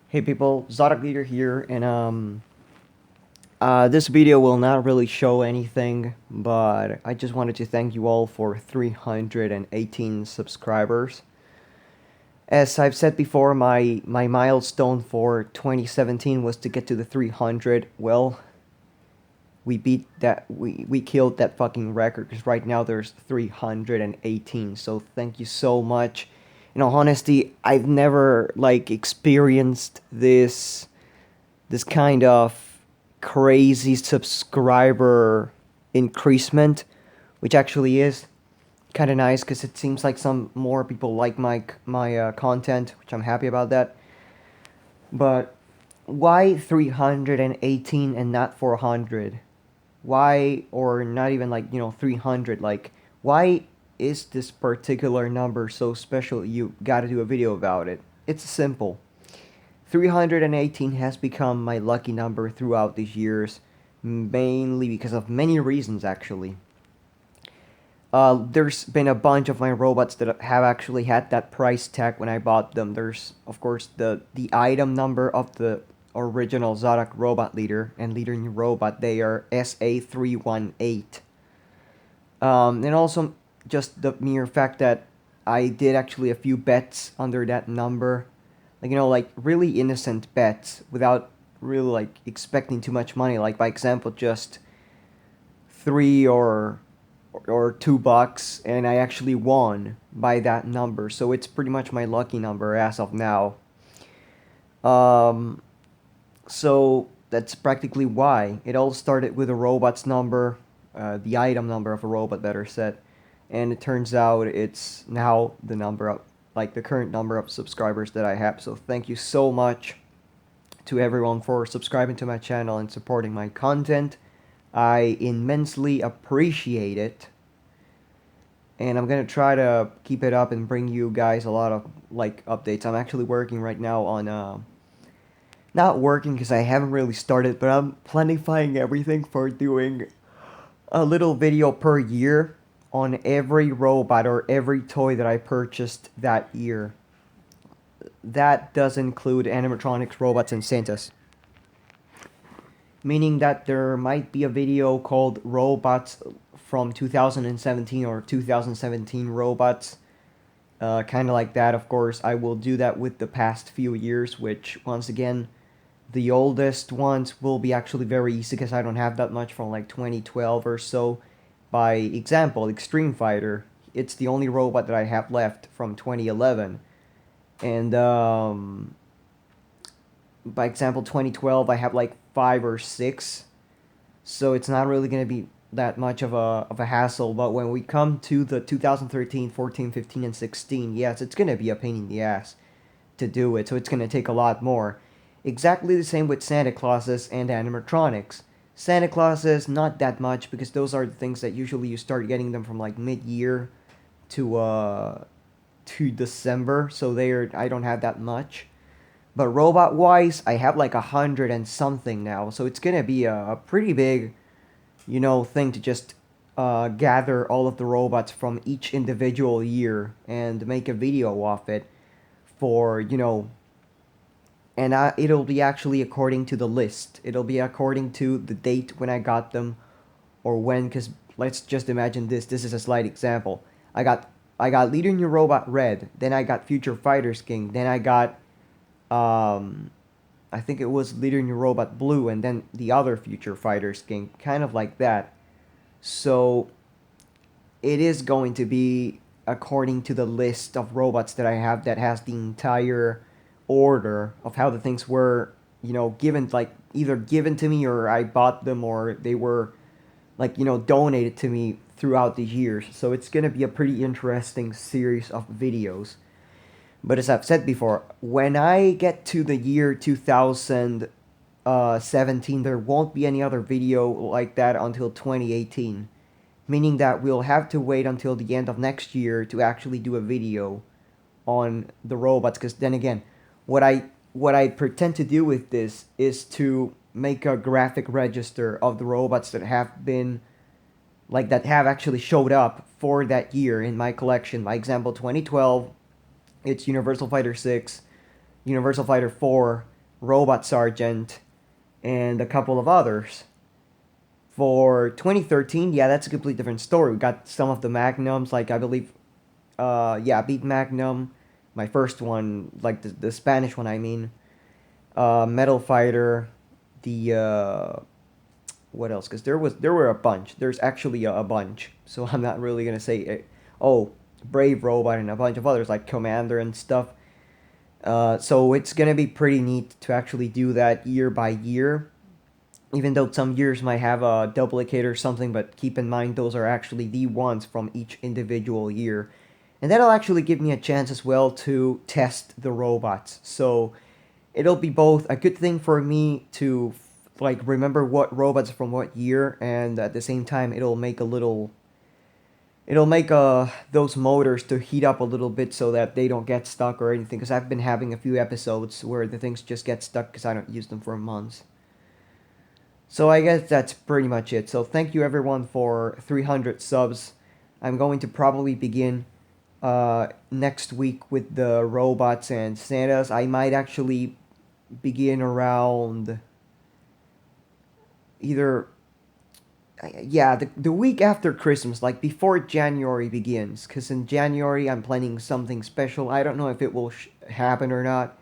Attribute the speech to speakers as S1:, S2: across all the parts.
S1: Hey people, Zodiac Leader here, and this video will not really show anything, but I just wanted to thank you all for 318 subscribers. As I've said before, my milestone for 2017 was to get to the 300. Well, we beat that, we killed that fucking record, because right now there's 318, so thank you so much. In all honesty, I've never, like, experienced this kind of crazy subscriber increasement, which actually is kind of nice because it seems like some more people like my content, which I'm happy about that. But why 318 and not 400? Why, or not even, like, 300? Like, why is this particular number so special? You got to do a video about it. It's simple. 318 has become my lucky number throughout these years, mainly because of many reasons, actually. There's been a bunch of my robots that have actually had that price tag when I bought them. There's, of course, the item number of the original Zodiac Robot Leader and Leader New Robot. They are SA318. And also just the mere fact that I did actually a few bets under that number, like, like really innocent bets without really, like, expecting too much money, like, by example, just three or $2, and I actually won by that number. So it's pretty much my lucky number as of now. um so that's practically why it all started with a robot's number, the item number of a robot, better said. And it turns out it's now the number of, like, the current number of subscribers that I have. So thank you so much to everyone for subscribing to my channel and supporting my content. I immensely appreciate it. And I'm gonna try to keep it up and bring you guys a lot of, like, updates. I'm actually working right now on not working because I haven't really started, but I'm planifying everything for doing a little video per year on every robot or every toy that I purchased that year. That does include animatronics, robots, and Santas. Meaning that there might be a video called Robots from 2017 or 2017 Robots. Kind of like that, of course. I will do that with the past few years, which, once again, the oldest ones will be actually very easy because I don't have that much from, like, 2012 or so. By example, Extreme Fighter. It's the only robot that I have left from 2011. And by example, 2012, I have like 5 or 6. So it's not really going to be that much of a hassle. But when we come to the 2013, 14, 15, and 16, yes, it's going to be a pain in the ass to do it. So it's going to take a lot more. Exactly the same with Santa Clauses and animatronics. Santa Clauses, not that much, because those are the things that usually you start getting them from, like, mid-year to December. So I don't have that much. But robot wise, I have like 100 and something now. So it's gonna be a pretty big, thing to just gather all of the robots from each individual year and make a video of it for, and it'll be actually according to the list. It'll be according to the date when I got them, or when, because let's just imagine this. This is a slight example. I got Leader New Robot Red, then I got Future Fighters King, then I got I think it was Leader New Robot Blue, and then the other Future Fighters King, kind of like that. So it is going to be according to the list of robots that I have, that has the entire order of how the things were, given, like, either given to me, or I bought them, or they were, like, donated to me throughout the years. So it's gonna be a pretty interesting series of videos. But as I've said before, when I get to the year 2017, there won't be any other video like that until 2018. Meaning that we'll have to wait until the end of next year to actually do a video on the robots. Because then again, what I pretend to do with this is to make a graphic register of the robots that have been, like, that have actually showed up for that year in my collection. By example, 2012, it's Universal Fighter 6, Universal Fighter 4, Robot Sergeant, and a couple of others. For 2013, yeah, that's a completely different story. We got some of the Magnums, like I believe, yeah, Beat Magnum, my first one, like the Spanish one, I mean, Metal Fighter, the what else? Because there were a bunch. There's actually a bunch. So I'm not really gonna say, oh, Brave Robot and a bunch of others like Commander and stuff. So it's gonna be pretty neat to actually do that year by year. Even though some years might have a duplicate or something, but keep in mind those are actually the ones from each individual year. And that'll actually give me a chance as well to test the robots. So it'll be both a good thing for me to like remember what robots from what year, and at the same time it'll make those motors to heat up a little bit so that they don't get stuck or anything, because I've been having a few episodes where the things just get stuck because I don't use them for months. So I guess that's pretty much it. So thank you everyone for 300 subs. I'm going to probably begin next week with the robots and Santas. I might actually begin around either, yeah, the week after Christmas, like before January begins, because in January I'm planning something special. I don't know if it will happen or not,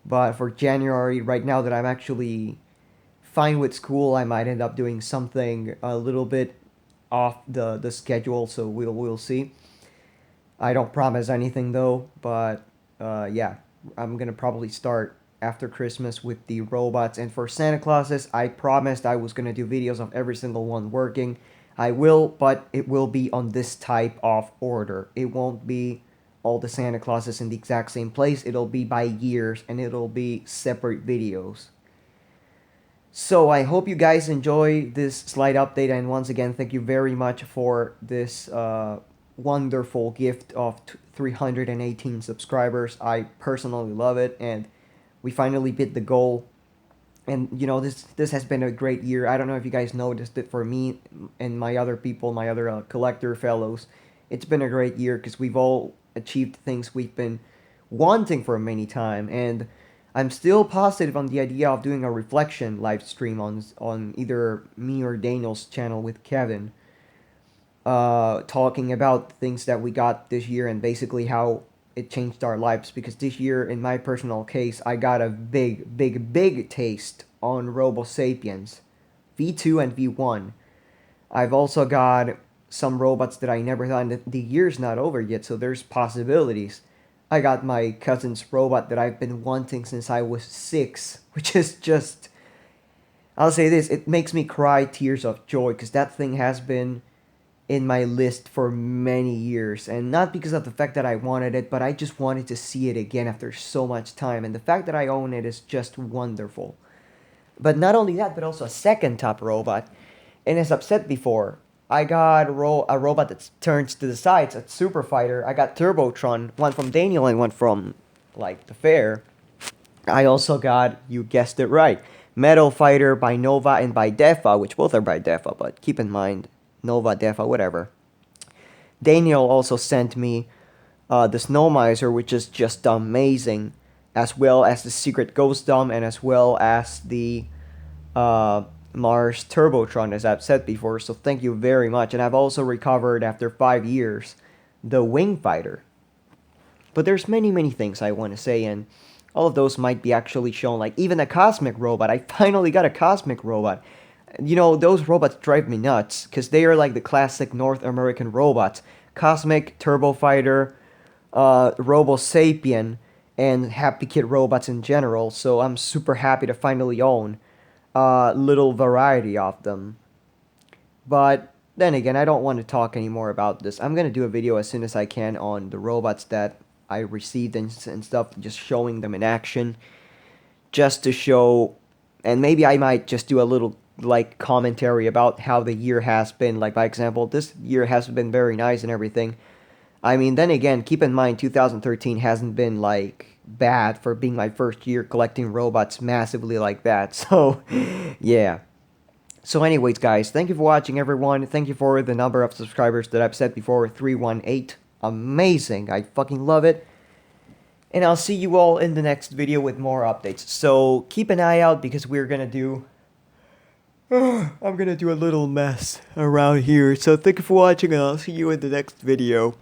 S1: but for January, right now that I'm actually fine with school, I might end up doing something a little bit off the schedule, so we'll see. I don't promise anything though, but yeah, I'm gonna probably start after Christmas with the robots. And for Santa Clauses, I promised I was gonna do videos of every single one working. I will, but it will be on this type of order. It won't be all the Santa Clauses in the exact same place. It'll be by years, and it'll be separate videos. So I hope you guys enjoy this slight update, and once again, thank you very much for this wonderful gift of 318 subscribers. I personally love it, and we finally beat the goal. And you know, this has been a great year. I don't know if you guys noticed it. For me and my other people, my other collector fellows, it's been a great year because we've all achieved things we've been wanting for many time. And I'm still positive on the idea of doing a reflection live stream on either me or Daniel's channel with Kevin, talking about the things that we got this year and basically how it changed our lives. Because this year, in my personal case, I got a big taste on Robo Sapiens V2 and V1. I've also got some robots that I never thought, and the year's not over yet, so there's possibilities. I got my cousin's robot that I've been wanting since I was 6, which is just, I'll say this, it makes me cry tears of joy, because that thing has been in my list for many years, and not because of the fact that I wanted it, but I just wanted to see it again after so much time, and the fact that I own it is just wonderful. But not only that, but also a second top robot, and as I've said before, I got a robot that turns to the sides, a Super Fighter. I got Turbotron, one from Daniel and one from, like, the fair. I also got, you guessed it right, Metal Fighter by Nova and by Defa, which both are by Defa, but keep in mind, Nova, Defa, whatever. Daniel also sent me the Snow Miser, which is just amazing, as well as the Secret Ghost Dome, and as well as the Mars Turbotron, as I've said before, so thank you very much. And I've also recovered, after 5 years, the Wing Fighter. But there's many things I want to say, and all of those might be actually shown, like even a Cosmic Robot. I finally got a Cosmic Robot. You know, those robots drive me nuts, because they are like the classic North American robots. Cosmic, Turbo Fighter, Robo Sapien, and Happy Kid robots in general, so I'm super happy to finally own little variety of them. But then again, I don't want to talk anymore about this. I'm gonna do a video as soon as I can on the robots that I received and stuff, just showing them in action, just to show, and maybe I might just do a little like commentary about how the year has been. Like, by example, this year has been very nice and everything. I mean, then again, keep in mind 2013 hasn't been like bad for being my first year collecting robots massively like that. So yeah. So anyways, guys, thank you for watching, everyone. Thank you for the number of subscribers that I've said before, 318. Amazing. I fucking love it. And I'll see you all in the next video with more updates. So keep an eye out because we're gonna do... I'm gonna do a little mess around here. So thank you for watching and I'll see you in the next video.